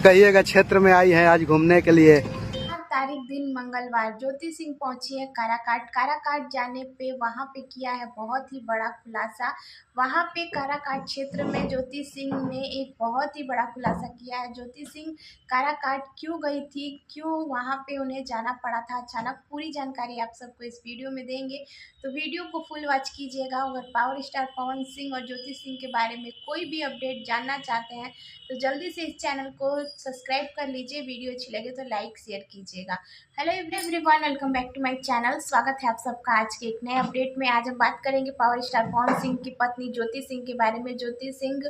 कहिएगा क्षेत्र में आई हैं आज घूमने के लिए। तारीख दिन मंगलवार ज्योति सिंह पहुंची है काराकाट। काराकाट जाने पे वहां पे किया है बहुत ही बड़ा खुलासा। वहां पे काराकाट क्षेत्र में ज्योति सिंह ने एक बहुत ही बड़ा खुलासा किया है। ज्योति सिंह काराकाट क्यों गई थी, क्यों वहां पे उन्हें जाना पड़ा था अचानक, पूरी जानकारी आप सबको इस वीडियो में देंगे, तो वीडियो को फुल वॉच कीजिएगा। अगर पावर स्टार पवन सिंह और ज्योति सिंह के बारे में कोई भी अपडेट जानना चाहते हैं तो जल्दी से इस चैनल को सब्सक्राइब कर लीजिए। वीडियो अच्छी लगे तो लाइक शेयर कीजिएगा। Hello everyone, welcome back to my channel. स्वागत है आप सबका आज के एक नए अपडेट में। आज हम बात करेंगे पावर स्टार पवन सिंह की पत्नी ज्योति सिंह के बारे में। ज्योति सिंह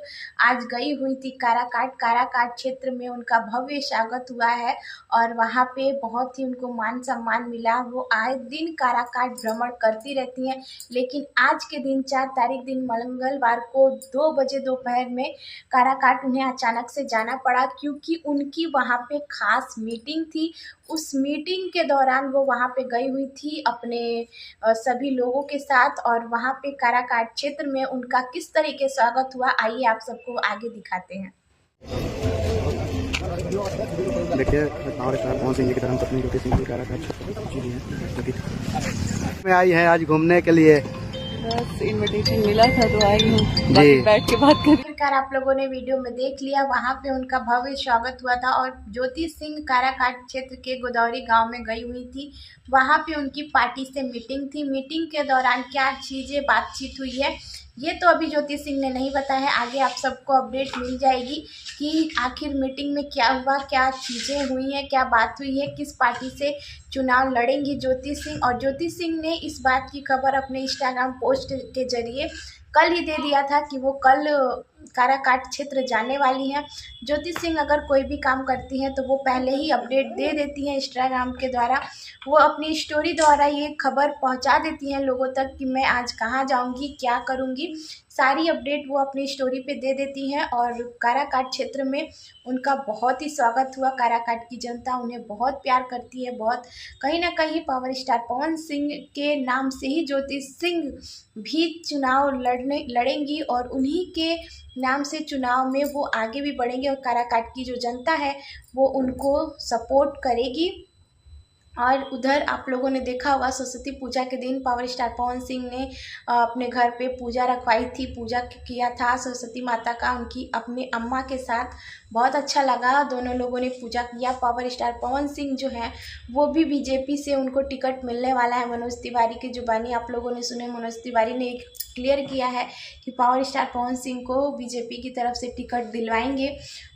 आज गई हुई थी काराकाट। काराकाट क्षेत्र में उनका भव्य स्वागत हुआ है और वहां पे बहुत ही उनको मान सम्मान मिला। वो आए दिन काराकाट भ्रमण करती रहती हैं, लेकिन आज के दिन 4 तारीख दिन मंगलवार को 2 बजे दोपहर में काराकाट उन्हें अचानक से जाना पड़ा, क्योंकि उनकी वहां पे खास मीटिंग थी। उस मीटिंग के दौरान वो वहां पे गई हुई थी अपने सभी लोगों के साथ, और वहां पे काराकाट क्षेत्र में उनका किस तरीके स्वागत हुआ, आइए आप सबको आगे दिखाते हैं। देखिए पावर स्टार पवन सिंह की तरह पत्नी ज्योति सिंह काराकाट में आई हैं आज घूमने के लिए। बस इनविटेशन मिला था तो आई हूँ, बैठ के बात कर। आप लोगों ने वीडियो में देख लिया, वहां पे उनका भव्य स्वागत हुआ था। और ज्योति सिंह काराकाट क्षेत्र के गोदौरी गांव में गई हुई थी। वहां पे उनकी पार्टी से मीटिंग थी। मीटिंग के दौरान क्या चीजें बातचीत हुई है ये तो अभी ज्योति सिंह ने नहीं बताया है। आगे आप सबको अपडेट मिल जाएगी कि आखिर मीटिंग में क्या हुआ, क्या चीज़ें हुई हैं, क्या बात हुई है, किस पार्टी से चुनाव लड़ेंगी ज्योति सिंह। और ज्योति सिंह ने इस बात की खबर अपने इंस्टाग्राम पोस्ट के जरिए कल ही दे दिया था कि वो कल काराकाट क्षेत्र जाने वाली हैं। ज्योति सिंह अगर कोई भी काम करती हैं तो वो पहले ही अपडेट दे देती हैं इंस्टाग्राम के द्वारा। वो अपनी स्टोरी द्वारा ये खबर पहुंचा देती हैं लोगों तक कि मैं आज कहाँ जाऊंगी, क्या करूंगी, सारी अपडेट वो अपनी स्टोरी पे दे देती हैं। और काराकाट क्षेत्र में उनका बहुत ही स्वागत हुआ। काराकाट की जनता उन्हें बहुत प्यार करती है। बहुत कहीं ना कहीं पावर स्टार पवन सिंह के नाम से ही ज्योति सिंह भी चुनाव लड़ेंगी और उन्हीं के नाम से चुनाव में वो आगे भी बढ़ेंगे। और काराकाट की जो जनता है वो उनको सपोर्ट करेगी। और उधर आप लोगों ने देखा होगा सरस्वती पूजा के दिन पावर स्टार पवन सिंह ने अपने घर पे पूजा रखवाई थी, पूजा किया था सरस्वती माता का उनकी अपनी अम्मा के साथ। बहुत अच्छा लगा, दोनों लोगों ने पूजा किया। पावर स्टार पवन सिंह जो है वो भी बीजेपी से उनको टिकट मिलने वाला है। मनोज तिवारी की जुबानी आप लोगों ने सुने, मनोज तिवारी ने एक क्लियर किया है कि पावर स्टार पवन सिंह को बीजेपी की तरफ से टिकट दिलवाएंगे।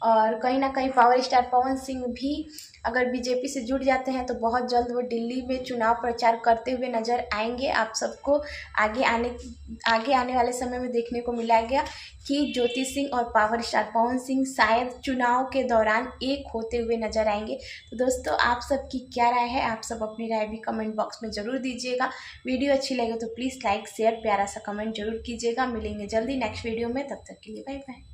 और कहीं ना कहीं पावर स्टार पवन सिंह भी अगर बीजेपी से जुड़ जाते हैं तो बहुत जल्द वो दिल्ली में चुनाव प्रचार करते हुए नजर आएंगे। आप सबको आगे आने वाले समय में देखने को मिलेगा कि ज्योति सिंह और पावर स्टार पवन सिंह शायद चुनाव के दौरान एक होते हुए नजर आएंगे। तो दोस्तों आप सबकी क्या राय है, आप सब अपनी राय भी कमेंट बॉक्स में ज़रूर दीजिएगा। वीडियो अच्छी लगे तो प्लीज़ लाइक शेयर प्यारा सा कमेंट जरूर कीजिएगा। मिलेंगे जल्दी नेक्स्ट वीडियो में, तब तक के लिए बाय बाय।